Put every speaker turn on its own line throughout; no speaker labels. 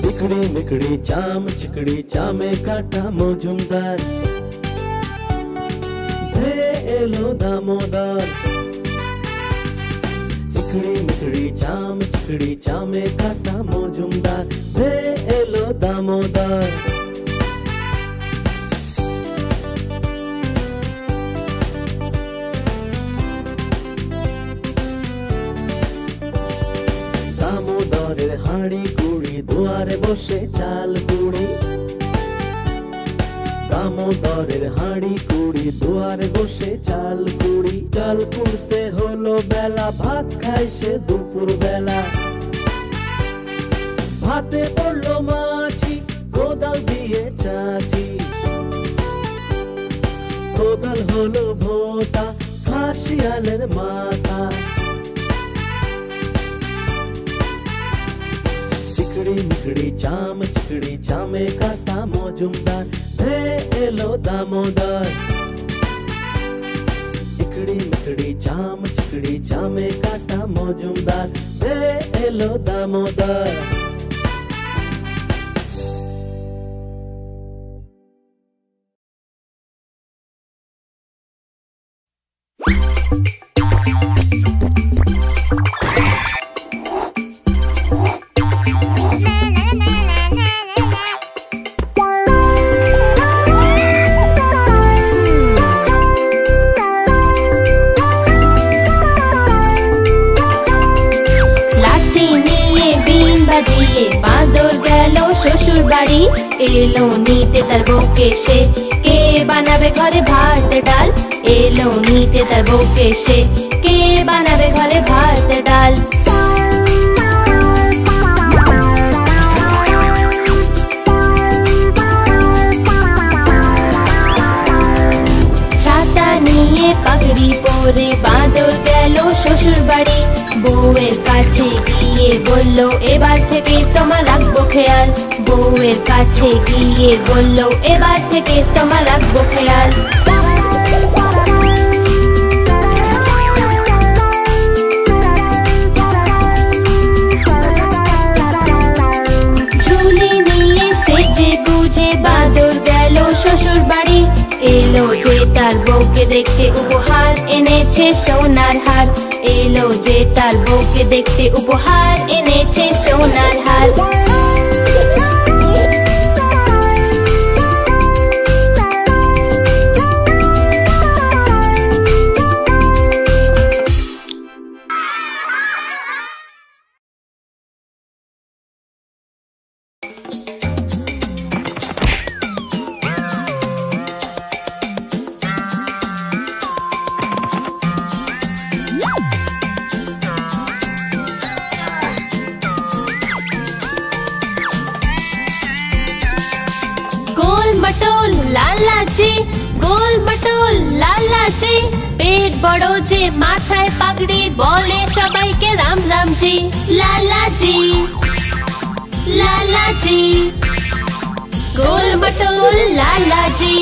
चिकड़ी मिकड़ी चाम चिकड़ी चामे काटा मौजूमदार धे एलो दामोदर चिकड़ी मिकड़ी चाम चिकड़ी चामे काटा मौजूमदार धे एलो दामोदर দামোদরের হাঁড়ি কুড়ি দুয়ারে বসে চাল কুড়ি দামোদরের হাঁড়ি কুড়ি দুয়ারে বসে চাল কুড়ি চাল কুড়তে হলো বেলা ভাত খাই সে দুপুর বেলা ভাতে পড়লো মাছি কোদাল দিয়ে চাচি কোদাল হলো ভোতা খাসিয়ালের মাথা चिकड़ी मिकड़ी चाम चिकड़ी चामे काटा मौजूमदार धे एलो दामोदर चिकड़ी मिकड़ी चाम चिकड़ी चामे काटा मौजूमदार धे एलो दामोदर
এলো নিতে তার বউকে সে কে বানাবে ঘরে ভাত ডাল এলো নিতে তার বউকে সে কে বানাবে ঘরে ভাত ডাল ছাতা নিয়ে পাগড়ি পরে বাঁদর গেল শ্বশুর বাড়ি বউয়ের কাছে গিয়ে বলল এবার থেকে তোমার রাখবো খেয়াল বউয়ের কাছে গিয়ে বলল এবার থেকে তোমার রাখবো খেয়াল ঝুলি নিয়ে সেজে গুজে বাঁদর গেল শ্বশুর বাড়ি এলো যে তার বউকে দেখতে উপহার এনেছে সোনার হার এলো যে তার বউকে দেখতে উপহার এনেছে সোনার হার গোল মটোল লালাজি পেট বড় যে মাথায় পাগড়ি বলে সবাইকে রাম রাম জি লালাজি লালাজি গোল মটোল লালাজি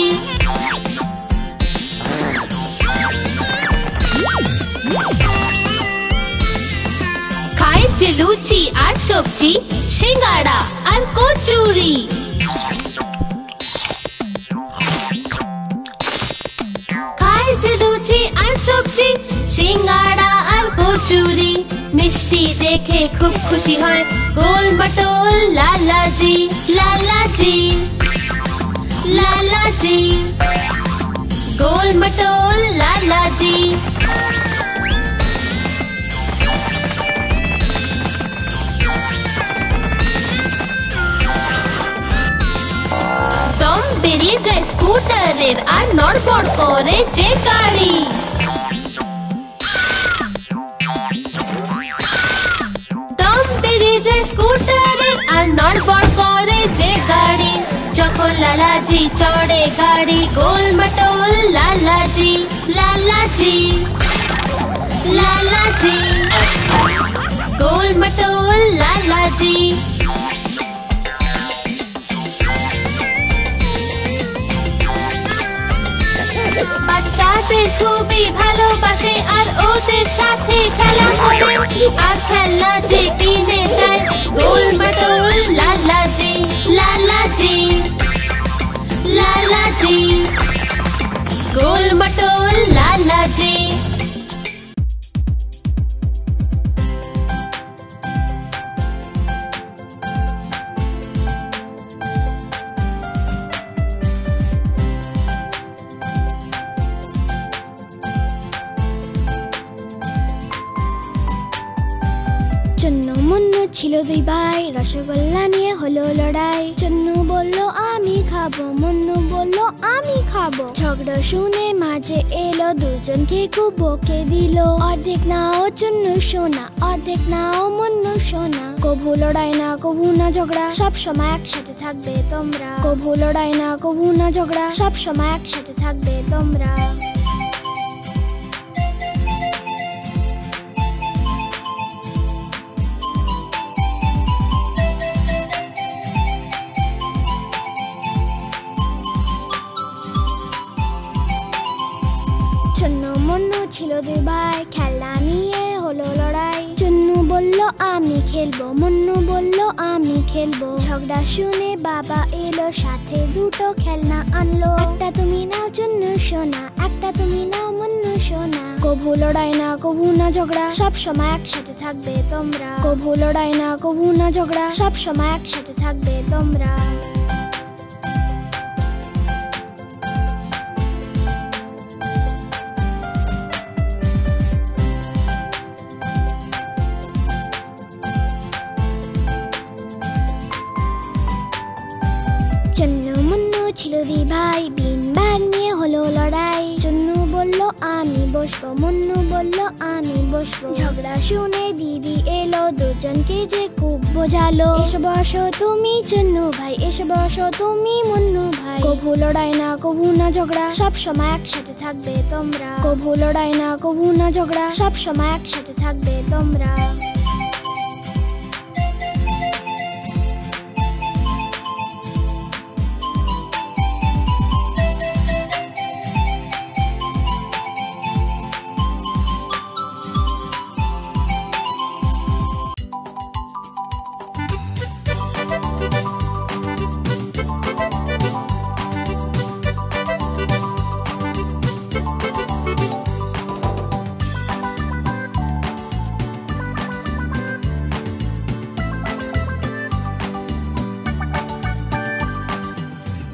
খায় যে লুচি আর সবজি সিঙ্গাড়া আর কচুরি সবজি সিঙ্গাড়া আর কচুরি মিষ্টি দেখে খুব খুশি হয় গোল মটোল লালাজি লালাজি লালাজি গোল মটোল লালাজি দম বেরিয়ে যায় স্কুটারের আর নড়বড় করে যে গাড়ি স্কুটারের আর নড়বড় করে যে গাড়ি যখন লালাজি চড়ে গাড়ি গোল মটোল লালাজি লালাজি লালাজি গোল মটোল লালাজি বাচ্চা ওদের খুবই ভালোবাসে আর ওদের সাথে খেলা করে আর খেলনা যে কিনে দেয় গোল বাটুল লালাজি লালাজি লালাজি গোল বাটুল লালাজি।
চন্নু মুন্নু ছিল দুই ভাই, রসগোল্লা নিয়ে হলো লড়াই। চন্নু বলল আমি খাবো, মুন্নু বলল আমি খাবো। ঝগড়া শুনে মাঝে এলো, দুজনকে খুব বকে দিল। অর্ধেক নাও চন্নু সোনা, অর্ধেক নাও মুন্নু সোনা। কভু লড়াই না কভু না ঝগড়া, সব সময় একসাথে থাকবে তোমরা। কভু লড়াই না কভু না ঝগড়া, সব সময় একসাথে থাকবে তোমরা। চন্নু মুন্নু ছিল দুই ভাই, খেলনা নিয়ে হলো লড়াই। চন্নু বলল আমি খেলবো, মুন্নু বলল আমি খেলবো। ঝগড়া শুনে বাবা এলো, সাথে দুটো খেলনা আনলো। একটা তুমি নাও চন্নু সোনা, একটা তুমি নাও মুন্নু সোনা। কভু লড়াই না কভু না ঝগড়া, সব সময় একসাথে থাকবে তোমরা। কভু লড়াই না কভু না ঝগড়া, সব সময় একসাথে থাকবে তোমরা। চন্নু মুন্নু ছিল দুই ভাই, বিন ব্যাগ নিয়ে হলো লড়াই। চন্নু বলল আমি বসবো, মুন্নু বলল আমি বসবো। ঝগড়া শুনে দিদি এলো, দুজনকে যে খুব বোঝালো। এসে বসো তুমি চন্নু ভাই, এসে বসো তুমি মুন্নু ভাই। কভু লড়াই না কভু না ঝগড়া, সব সময় একসাথে থাকবে তোমরা। কভু লড়াই না কভু না ঝগড়া, সব সময় একসাথে থাকবে তোমরা।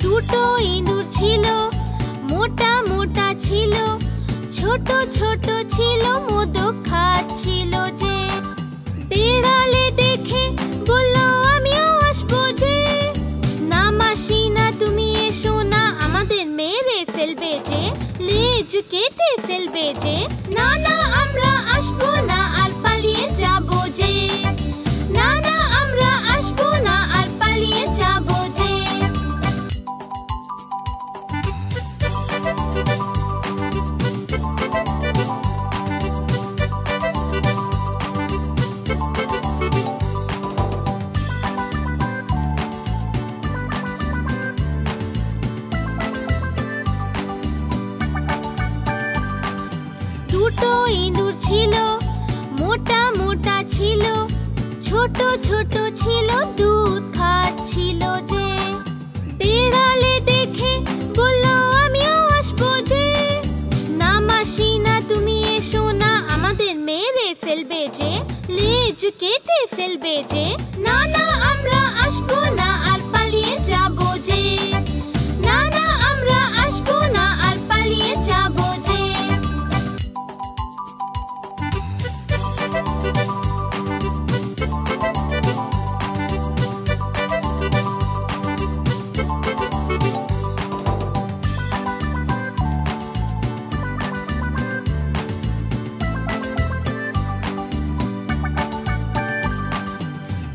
দুটো ইঁদুর ছিল, মোটা মোটা ছিল, ছোট ছোট ছিল, মোদক খাচ্ছিল যে। বেড়ালে দেখে বলল আমিও আসবো যে। না মাসি না তুমি এসো না, আমাদের মেরে ফেলবে যে, লেজ কেটে ফেলবে যে। না না আমরা আসবো না আর পালিয়ে যাবো যে। না না আমরা আসবো না আর পালিয়ে যাবো যে। দুটো ইঁদুর ছিল, মোটা মোটা ছিল, ছোট ছোট ছিল, দুধ খাচ্ছিল যে। বেড়ালে দেখে বলল আমিও আসবো যে। না মাসি না তুমি এসো না, আমাদের মেরে ফেলবে যে, লেজ কেটে ফেলবে যে। না না আমরা আসবো না আর পালিয়ে যাবো যে। না না আমরা আসবো না আর পালিয়ে যাবো যে।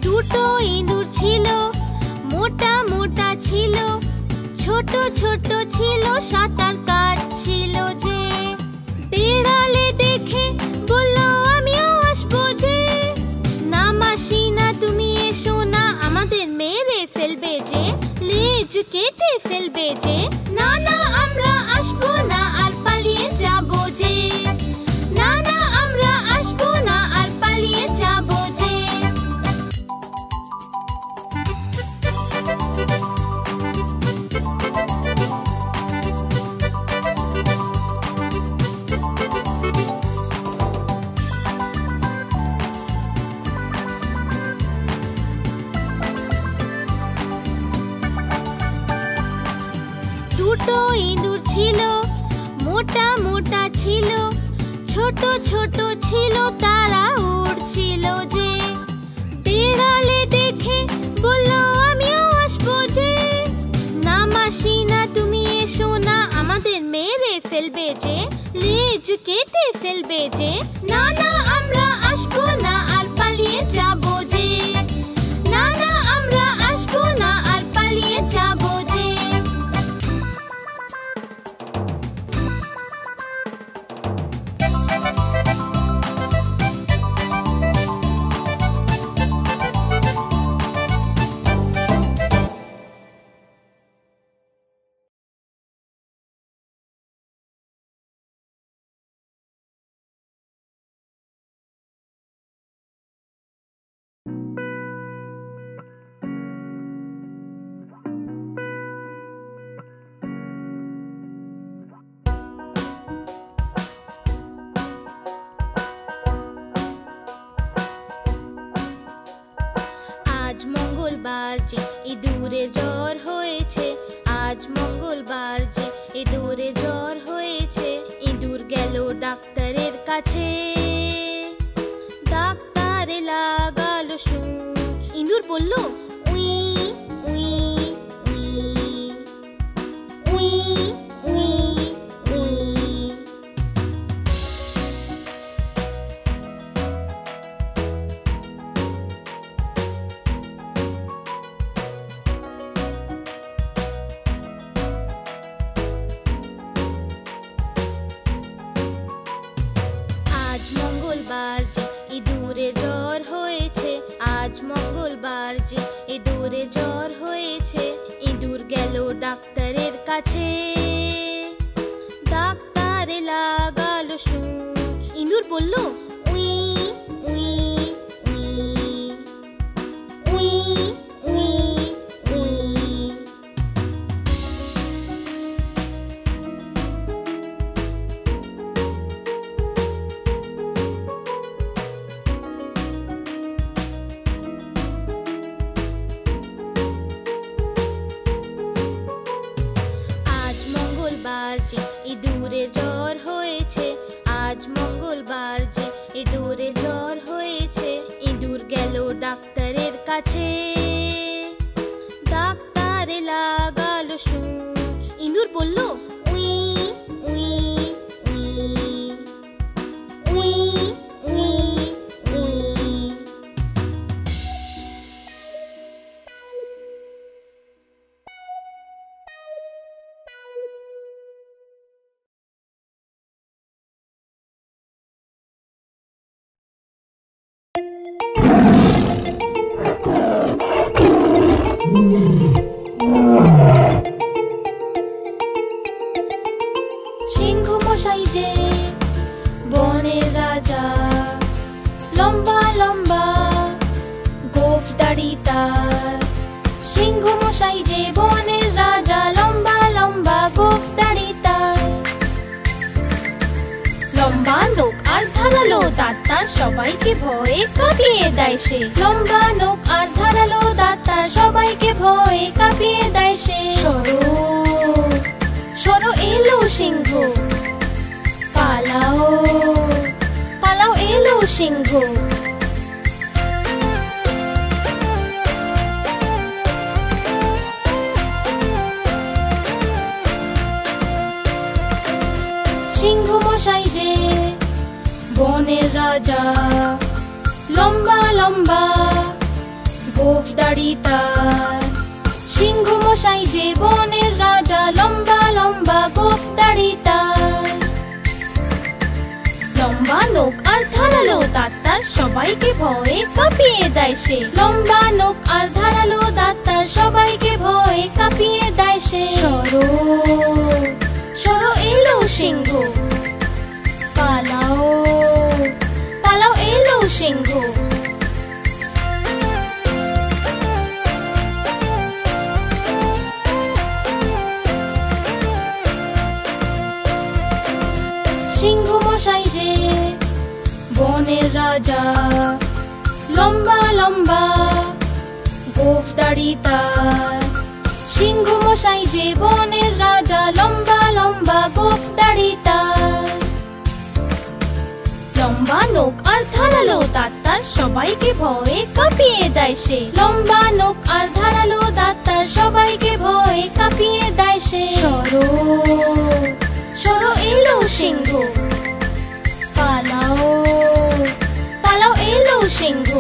দুটো ইঁদুর ছিল, মোটা মোটা ছিল, ছোট ছোট ছিল, সাঁতার কাটছিল যে। বেড়ালে দেখে বলল আমিও আসবো যে। না মাসি না তুমি এসো না, আমাদের মেরে ফেলবে যে, লেজ কেটে ফেলবে যে। না না আমরা আসবো না আর পালিয়ে যাব ইঁদুর ছিল, মোটা মোটা ছিল, ছোট ছোট ছিল, তারা উড়ছিল যে। বিড়ালে দেখে বলল আমিও আসবো যে। না মাসি না, তুমি এসো না, আমাদের মেরে ফেলবে যে, লেজ কেটে ফেলবে যে। না না আমরা আসবো না, আর পালিয়ে যাবো যে। না না আমরা আসবো না, আর পালিয়ে যাবো যে। আজ মঙ্গলবার যে ইঁদুরের জ্বর হয়েছে, আজ মঙ্গলবার যে ইঁদুরের জ্বর হয়েছে। ইঁদুর গেল ডাক্তারের কাছে, ডাক্তারে লাগালো সূচ। ইঁদুর বলল উই উই উই উই উই উই। আজ মঙ্গলবার যে ইঁদুরের জ্বর হয়েছে, আজ মঙ্গলবার যে ইঁদুরের জ্বর হয়েছে। ইঁদুর গেল ডাক্তারের কাছে, ডাক্তারে লাগালো সূচ। ইঁদুর বলল উই উই উই উই উই উই। আজ মঙ্গলবার যে ইঁদুরের জ্বর হয়েছে, আজ মঙ্গলবার যে ইঁদুরের জ্বর হয়েছে। ইঁদুর গেল ডাক্তারের কাছে, ডাক্তারে লাগালো সূচ। ইঁদুর বলল উই উই উই উই উই উই। সিংহ মশাই যে বনের রাজা, লম্বা লম্বা গোঁফ দাড়ি তার। সিংহ মশাই যে বনের রাজা, লম্বা লম্বা গোঁফ দাড়ি তার। লম্বা নোক আর ধারালো দাঁত তার, সবাইকে ভয়ে কাঁপিয়ে দেয় সে। লম্বা নোক আর ধারালো দাঁত তার, সবাইকে ভয়ে কাঁপিয়ে দেয় সে। সরো সরো এলো সিংহ, পালাও পালাও এলো সিংহ। সিংহ মশাই যে বনের রাজা, লম্বা লম্বা গোঁফ দাড়ি তার। সিংহ মশাই যে বনের রাজা, লম্বা লম্বা গোঁফ দাড়ি তার। লম্বা নোক আর ধারালো দাঁত তার, সবাইকে ভয়ে কাঁপিয়ে দেয় সে। লম্বা নোক আর ধারালো দাঁত তার, সবাইকে ভয়ে কাঁপিয়ে দেয় সে। সরো সরো এলো সিংহ, পালাও পালাও এলো সিংহ। সিংহ মশাই যে বনের রাজা, লম্বা লম্বা গোঁফ দাড়ি তার। সিংহ মশাই যে বনের রাজা, লম্বা ধারালো দাঁত তার সবাইকে ভয়ে কাঁপিয়ে দেয় সে। লম্বা নখ আর ধারালো দাঁত তার সবাইকে ভয়ে কাঁপিয়ে দেয় সে। সরো সরো এলো সিংহ, পালাও পালাও এলো সিংহ।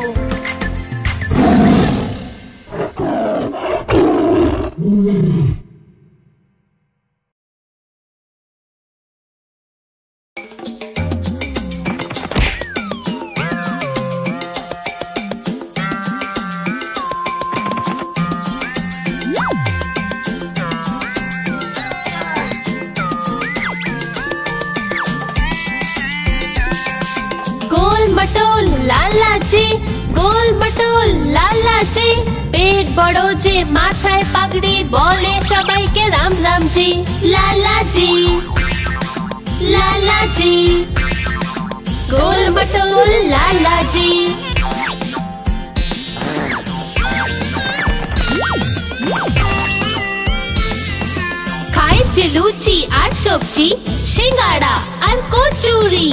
मटोल लाला जी, गोल मटोल लाला जी, पेट बड़ो जे माथाय पगड़ी बोले सबाई के राम राम जी। लाला जी लाला जी, गोल मटोल लाला जी। खाए जे लुची আর সবজি, সিঙ্গাড়া আর কচুরি।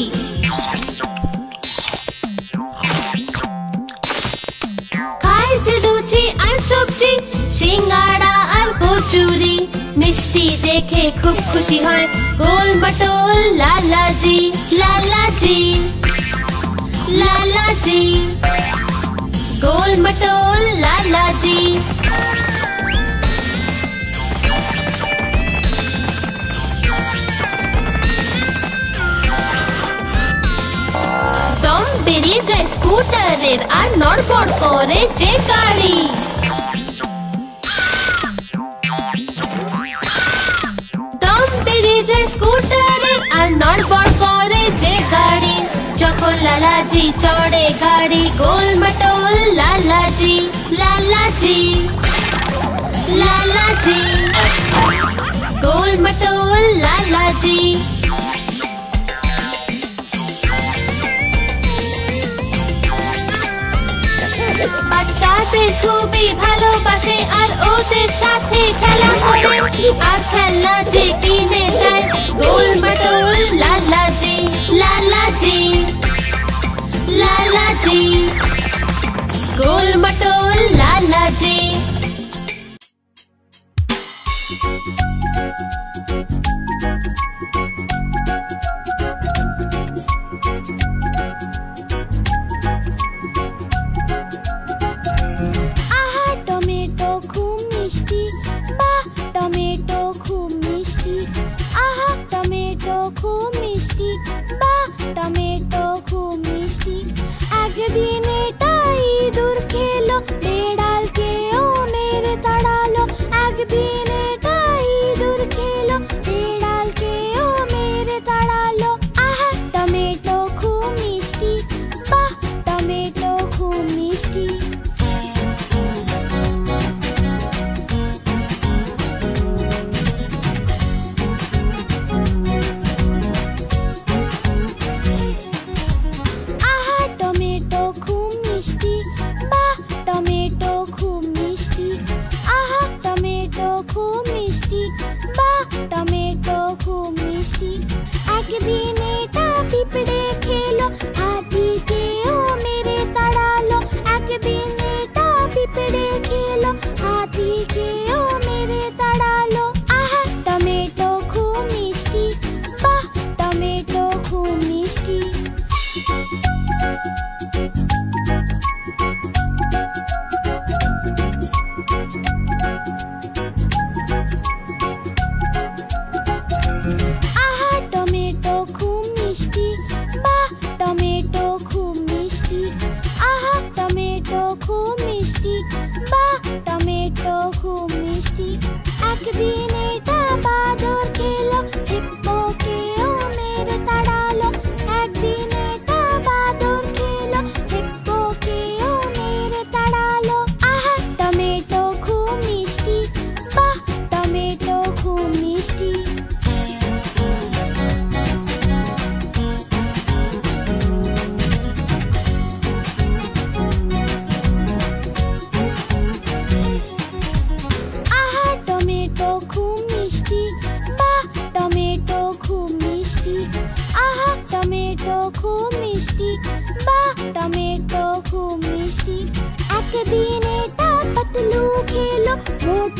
সবজি সিঙ্গাড়া আর কচুরি, মিষ্টি দেখে খুব খুশি হয় গোল মটোল লালা জি। লালা জি লালা জি, গোল মটোল লালা জি। টম বেরিয়ে যায় স্কুটারের আর নড়বড় করে যে গাড়ি। স্কুটারের আর নড়বড় করে যে গাড়ি। যখন লালাজি চড়ে গাড়ি গোল মটোল লালাজি। লালাজি লালাজি, গোল মটোল লালাজি। বাচ্চাদের খুবই ভালোবাসে আর ওদের সাথে খেলা করে, আর খেলনা যে কিনে দেয় গোল মটোল লালাজি। লালাজি লালাজি, গোল মটোল লালাজি।
एक दिन एटा पतलू खेलो मोटू